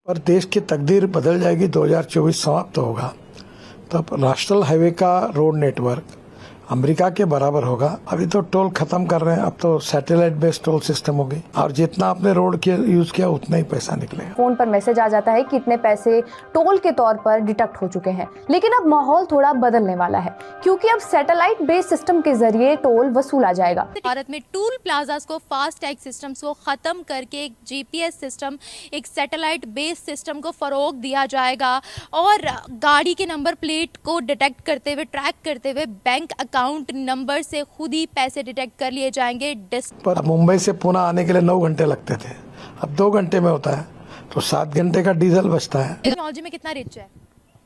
और देश की तकदीर बदल जाएगी। 2024 समाप्त होगा तब नेशनल हाईवे का रोड नेटवर्क अमेरिका के बराबर होगा। अभी तो टोल खत्म कर रहे हैं, अब तो सैटेलाइट बेस्ड टोल सिस्टम होगी और जितना आपने रोड के यूज किया उतना ही पैसा निकलेगा। फोन पर मैसेज आ जाता है कि इतने पैसे टोल के तौर पर डिडक्ट हो चुके हैं। लेकिन अब माहौल थोड़ा बदलने वाला है, क्योंकि अब सैटेलाइट बेस्ड सिस्टम के जरिए टोल वसूला जाएगा। भारत में टोल प्लाजास को फास्ट टैग सिस्टम्स को खत्म करके एक जीपीएस सिस्टम, एक सैटेलाइट बेस्ड सिस्टम को फरोग दिया जाएगा और गाड़ी के नंबर प्लेट को डिटेक्ट करते हुए, ट्रैक करते हुए बैंक अकाउंट नंबर से खुद ही पैसे डिटेक्ट कर लिए जाएंगे। पर मुंबई से पुणे आने के लिए 9 घंटे लगते थे, अब 2 घंटे में होता है, तो 7 घंटे का डीजल बचता है। टेक्नोलॉजी में कितना रिच है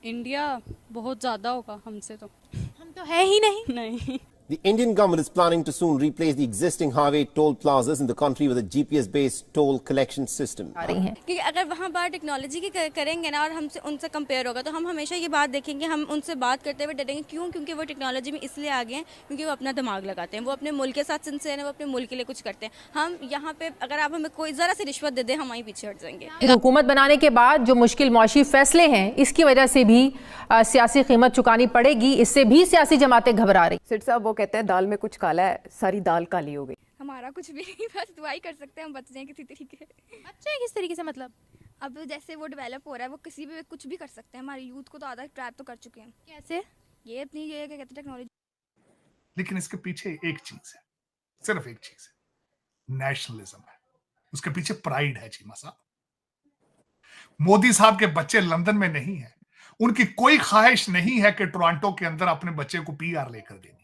इंडिया? बहुत ज़्यादा होगा हमसे तो। हम तो है ही नहीं। नहीं। The Indian government is planning to soon replace the existing highway toll plazas in the country with a GPS-based toll collection system. क्योंकि अगर वहाँ बात टेक्नोलॉजी की करेंगे ना और हमसे उनसे कंपेयर होगा तो हम हमेशा ये बात देखेंगे, हम उनसे बात करते हुए डरेंगे। क्यों? क्योंकि वो टेक्नोलॉजी में इसलिए आगे हैं क्योंकि वो अपना दिमाग लगाते हैं, वो अपने मुल्क के साथ सिंसियर हैं, वो अपने मुल्क के लिए कुछ करते हैं। हम यहाँ पे अगर आप हमें कोई ज़रा सी रिश्वत दे दें, हम वहीं पीछे हट जाएंगे। हुकूमत बनाने के बाद जो मुश्किल मौशी फैसले हैं, इसकी वजह से भी सियासी कीमत चुकानी पड़ेगी। इससे भी सियासी जमातें घबरा रही। सिट साहब वो कहते हैं दाल में कुछ काला है, सारी दाल काली हो गई। हमारा कुछ भी नहीं, बस दुआ ही कर सकते हैं हम बच जाएं किसी तरीके। अच्छा, किस तरीके से मतलब? अब जैसे वो डेवलप हो रहा है, वो किसी भी कुछ भी कर सकते हैं। हमारे यूथ को तो आधा ट्रैप तो कर चुके हैं। कैसे? ये अपनी ये क्या कहते हैं टेक्नोलॉजी। लेकिन इसके पीछे एक चीज है, सिर्फ एक चीज है, नेशनलिज्म है। उसके पीछे प्राइड है चीमा साहब। मोदी साहब के बच्चे लंदन में नहीं है, उनकी कोई ख्वाहिश नहीं है कि टोरंटो के अंदर अपने बच्चे को पीआर लेकर देनी है,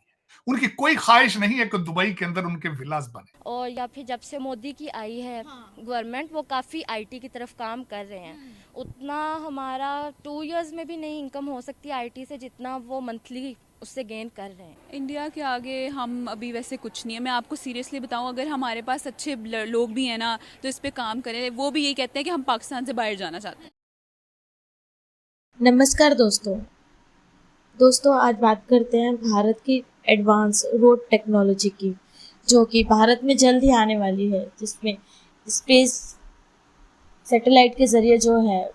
उनकी कोई ख्वाहिश नहीं है कि दुबई के अंदर उनके विलास बने। और या फिर जब से मोदी की आई है गवर्नमेंट, वो काफ़ी आईटी की तरफ काम कर रहे हैं। उतना हमारा 2 इयर्स में भी नहीं इनकम हो सकती आईटी से जितना वो मंथली उससे गेन कर रहे हैं। इंडिया के आगे हम अभी वैसे कुछ नहीं है। मैं आपको सीरियसली बताऊं, अगर हमारे पास अच्छे लोग भी हैं ना तो इस पे काम करें। वो भी यही कहते हैं कि हम पाकिस्तान से बाहर जाना चाहते हैं। नमस्कार दोस्तों, आज बात करते हैं भारत की एडवांस रोड टेक्नोलॉजी की, जो कि भारत में जल्द ही आने वाली है, जिसमें स्पेस सैटेलाइट के ज़रिए जो है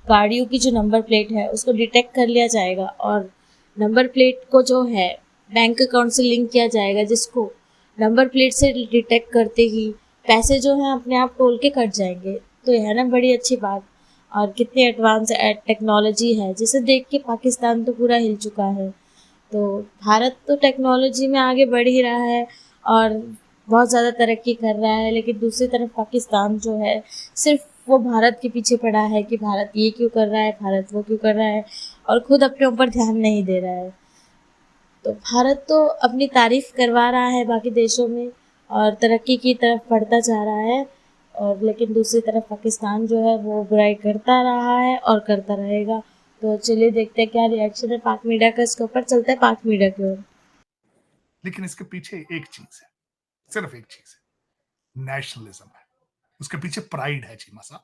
गाड़ियों की जो नंबर प्लेट है उसको डिटेक्ट कर लिया जाएगा और नंबर प्लेट को जो है बैंक अकाउंट से लिंक किया जाएगा, जिसको नंबर प्लेट से डिटेक्ट करते ही पैसे जो हैं अपने आप टोल के कट जाएंगे। तो यह है ना बड़ी अच्छी बात, और कितनी एडवांस टेक्नोलॉजी है जिसे देख के पाकिस्तान तो पूरा हिल चुका है। तो भारत तो टेक्नोलॉजी में आगे बढ़ ही रहा है और बहुत ज़्यादा तरक्की कर रहा है, लेकिन दूसरी तरफ पाकिस्तान जो है सिर्फ वो भारत के पीछे पड़ा है कि भारत ये क्यों कर रहा है, भारत वो क्यों कर रहा है, और ख़ुद अपने ऊपर ध्यान नहीं दे रहा है। तो भारत तो अपनी तारीफ़ करवा रहा है बाकी देशों में और तरक्की की तरफ बढ़ता जा रहा है, और लेकिन दूसरी तरफ पाकिस्तान जो है वो बुराई करता रहा है और करता रहेगा। तो चलिए देखते हैं क्या रिएक्शन है पाक मीडिया का इसके ऊपर। चलते हैं पाक मीडिया की ओर। लेकिन इसके पीछे एक चीज है, सिर्फ एक चीज है, नेशनलिज्म है। उसके पीछे प्राइड है चीमा साहब।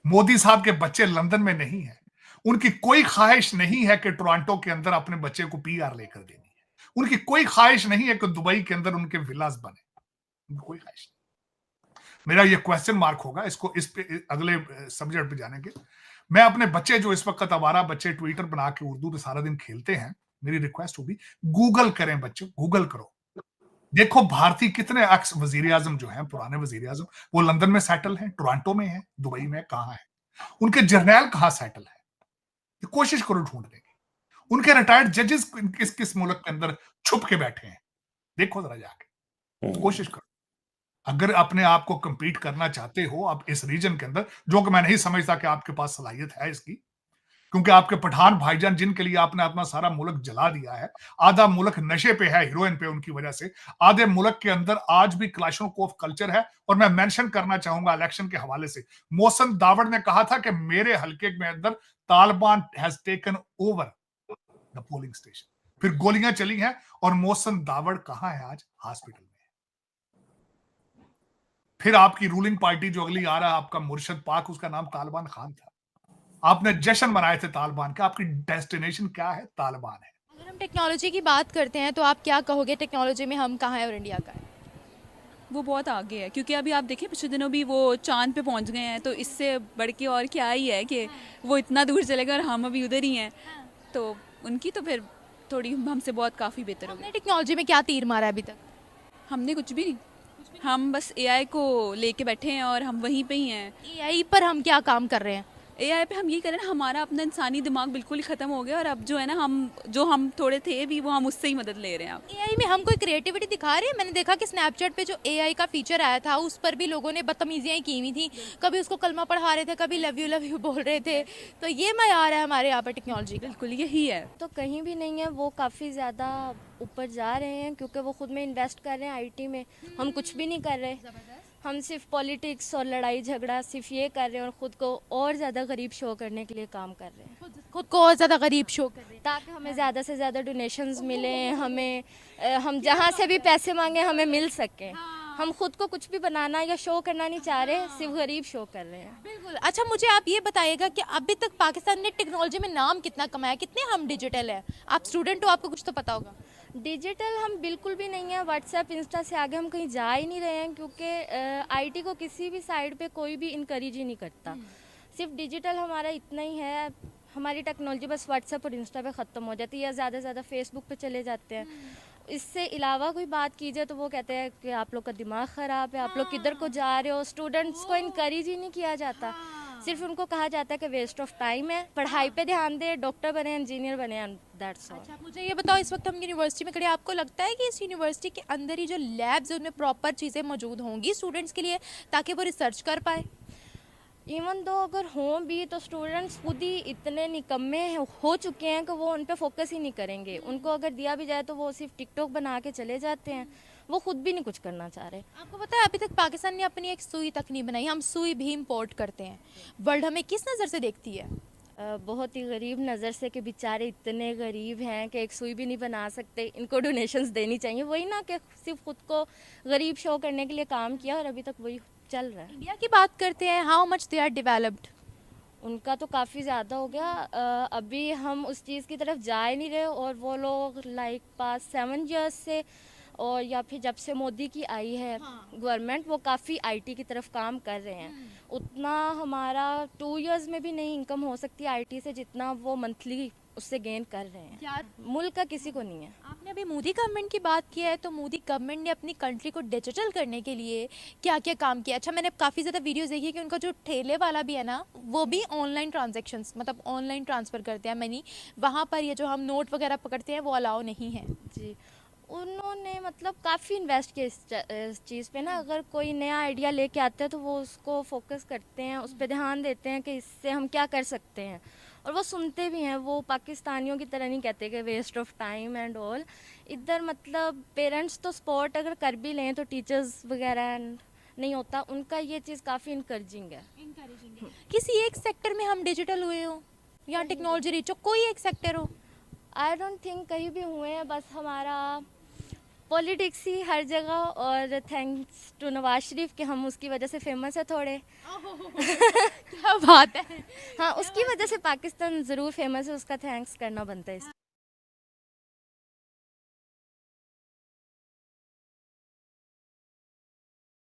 मोदी साहब के बच्चे लंदन में नहीं है, उनकी कोई ख्वाहिश नहीं है कि टोरंटो के अंदर अपने बच्चे को पीआर लेकर देनी है, उनकी कोई ख्वाहिश नहीं है कि दुबई के अंदर उनके विलास बने, उनकी कोई ख्वाहिश नहीं। मेरा ये क्वेश्चन मार्क होगा, इसको इस पे अगले सब्जेक्ट पे जाने के। मैं अपने बच्चे जो इस वक्त आवारा बच्चे ट्विटर बना के उर्दू में सारा दिन खेलते हैं, मेरी रिक्वेस्ट होगी गूगल करें बच्चों, गूगल करो, देखो भारतीय कितने एक्स वजीर आजम जो हैं, पुराने वजीर आजम, वो लंदन में सेटल हैं, टोरंटो में है, दुबई में, कहाँ है, उनके जर्नैल कहाँ सेटल है, कोशिश करो ढूंढने की। उनके रिटायर्ड जजेस किस किस मुल्क के अंदर छुप के बैठे हैं, देखो जरा जाके, कोशिश करो। अगर अपने आप को कंपीट करना चाहते हो आप इस रीजन के अंदर, जो कि मैं नहीं समझता कि आपके पास सलाहियत है इसकी, क्योंकि आपके पठान भाईजान जिनके लिए आपने अपना सारा मुल्क जला दिया है, आधा मुल्क नशे पे है, हीरोइन पे उनकी वजह से, आधे मुल्क के अंदर आज भी क्लाशोंकोव कल्चर है। और मैं मेंशन करना चाहूंगा इलेक्शन के हवाले से, मोहसिन दावड़ ने कहा था कि मेरे हल्के में अंदर Taliban has taken over the polling station, फिर गोलियां चली हैं और मोहसिन दावड़ कहां है आज? हॉस्पिटल में। फिर आपकी रूलिंग पार्टी जो अगली आ रहा है, आपका मुर्शद पाक, उसका नाम तालिबान खान था, आपने जश्न मनाए थे तालिबान का, आपकी डेस्टिनेशन क्या है? तालिबान है। अगर हम टेक्नोलॉजी की बात करते हैं तो आप क्या कहोगे, टेक्नोलॉजी में हम कहाँ हैं और इंडिया कहाँ है? वो बहुत आगे है, क्योंकि अभी आप देखिए पिछले दिनों भी वो चांद पे पहुंच गए हैं, तो इससे बढ़ के और क्या ही है कि वो इतना दूर चले गए और हम अभी उधर ही हैं। तो उनकी तो फिर थोड़ी हमसे बहुत काफ़ी बेहतर हो गई। हमने टेक्नोलॉजी में क्या तीर मारा है अभी तक? हमने कुछ भी नहीं, हम बस एआई को लेके बैठे हैं और हम वहीं पे ही हैं। एआई पर हम क्या काम कर रहे हैं? एआई पे हम ये करें ना, हमारा अपना इंसानी दिमाग बिल्कुल ही ख़त्म हो गया और अब जो है ना हम थोड़े थे भी वो हम उससे ही मदद ले रहे हैं अब। एआई में हम कोई क्रिएटिविटी दिखा रहे हैं? मैंने देखा कि स्नैपचैट पे जो एआई का फीचर आया था उस पर भी लोगों ने बदतमीजियाँ की हुई थी, कभी उसको कलमा पढ़ा रहे थे, कभी लव यू बोल रहे थे। तो ये मयार है हमारे यहाँ पर टेक्नोलॉजी का? बिल्कुल यही है। तो कहीं भी नहीं है, वो काफ़ी ज़्यादा ऊपर जा रहे हैं क्योंकि वो खुद में इन्वेस्ट कर रहे हैं आईटी में। हम कुछ भी नहीं कर रहे, हम सिर्फ पॉलिटिक्स और लड़ाई झगड़ा सिर्फ ये कर रहे हैं और ख़ुद को और ज़्यादा गरीब शो करने के लिए काम कर रहे हैं, खुद को और ज़्यादा गरीब शो कर रहे हैं ताकि हमें ज़्यादा से ज़्यादा डोनेशंस मिलें, हमें हम जहाँ से भी पैसे मांगे हमें मिल सकें। हम खुद को कुछ भी बनाना या शो करना नहीं चाह रहे, सिर्फ गरीब शो कर रहे हैं। बिल्कुल। अच्छा, मुझे आप ये बताइएगा कि अभी तक पाकिस्तान ने टेक्नोलॉजी में नाम कितना कमाया, कितने हम डिजिटल हैं? आप स्टूडेंट हो, आपको कुछ तो पता होगा। डिजिटल हम बिल्कुल भी नहीं है, व्हाट्सएप इंस्टा से आगे हम कहीं जा ही नहीं रहे हैं क्योंकि आईटी को किसी भी साइड पे कोई भी इनकरेज ही नहीं करता। सिर्फ डिजिटल हमारा इतना ही है, हमारी टेक्नोलॉजी बस व्हाट्सएप और इंस्टा पे ख़त्म हो जाती है या ज़्यादा से ज़्यादा फेसबुक पे चले जाते हैं। इससे अलावा कोई बात कीजिए तो वो कहते हैं कि आप लोग का दिमाग ख़राब है, आप लोग किधर को जा रहे हो। स्टूडेंट्स को इनकरेज ही नहीं किया जाता, सिर्फ उनको कहा जाता है कि वेस्ट ऑफ टाइम है, पढ़ाई पे ध्यान दे, डॉक्टर बने, इंजीनियर बने, दैट्स ऑल। अच्छा, मुझे ये बताओ, इस वक्त हम यूनिवर्सिटी में खड़े हैं, आपको लगता है कि इस यूनिवर्सिटी के अंदर ही जो लैब्स हैं उनमें प्रॉपर चीज़ें मौजूद होंगी स्टूडेंट्स के लिए ताकि वो रिसर्च कर पाए? इवन दो अगर हों भी तो स्टूडेंट्स खुद ही इतने निकम्मे हो चुके हैं कि वो उन पे फोकस ही नहीं करेंगे। उनको अगर दिया भी जाए तो वो सिर्फ टिकटॉक बना के चले जाते हैं, वो खुद भी नहीं कुछ करना चाह रहे। आपको पता है अभी तक पाकिस्तान ने अपनी एक सुई तक नहीं बनाई, हम सुई भी इम्पोर्ट करते हैं। वर्ल्ड हमें किस नज़र से देखती है? बहुत ही गरीब नज़र से कि बेचारे इतने गरीब हैं कि एक सुई भी नहीं बना सकते, इनको डोनेशंस देनी चाहिए। वही ना कि सिर्फ खुद को गरीब शो करने के लिए काम किया और अभी तक वही चल रहा है। इंडिया की बात करते हैं, how much they are developed? उनका तो काफ़ी ज़्यादा हो गया, अभी हम उस चीज़ की तरफ जा ही नहीं रहे और वो लोग लाइक पास 7 years से और या फिर जब से मोदी की आई है गवर्नमेंट, वो काफ़ी आईटी की तरफ काम कर रहे हैं। उतना हमारा 2 years में भी नहीं इनकम हो सकती आईटी से जितना वो मंथली उससे गेन कर रहे हैं। यार, मुल्क का किसी को नहीं है। आपने अभी मोदी गवर्नमेंट की बात की है, तो मोदी गवर्नमेंट ने अपनी कंट्री को डिजिटल करने के लिए क्या क्या काम किया? अच्छा, मैंने काफ़ी ज़्यादा वीडियोस देखी कि उनका जो ठेले वाला भी है ना, वो भी ऑनलाइन ट्रांजेक्शन्स, मतलब ऑनलाइन ट्रांसफ़र करते हैं मनी, वहाँ पर ये जो हम नोट वगैरह पकड़ते हैं वो अलाउ नहीं है। जी, उन्होंने मतलब काफ़ी इन्वेस्ट किया इस चीज़ पे ना। अगर कोई नया आइडिया लेके आते हैं तो वो उसको फोकस करते हैं, उस पर ध्यान देते हैं कि इससे हम क्या कर सकते हैं, और वो सुनते भी हैं। वो पाकिस्तानियों की तरह नहीं कहते कि waste of time and all. इधर मतलब पेरेंट्स तो सपोर्ट अगर कर भी लें तो टीचर्स वगैरह नहीं होता, उनका ये चीज़ काफ़ी इनकरेजिंग है। किसी एक सेक्टर में हम डिजिटल हुए हो या टेक्नोलॉजी रिच हो, कोई एक सेक्टर हो? आई डोंट थिंक कहीं भी हुए हैं, बस हमारा पॉलिटिक्स ही हर जगह, और थैंक्स टू नवाज शरीफ कि हम उसकी वजह से फेमस है थोड़े। क्या बात है। हाँ, उसकी वजह से पाकिस्तान ज़रूर फेमस है, उसका थैंक्स करना बनता है।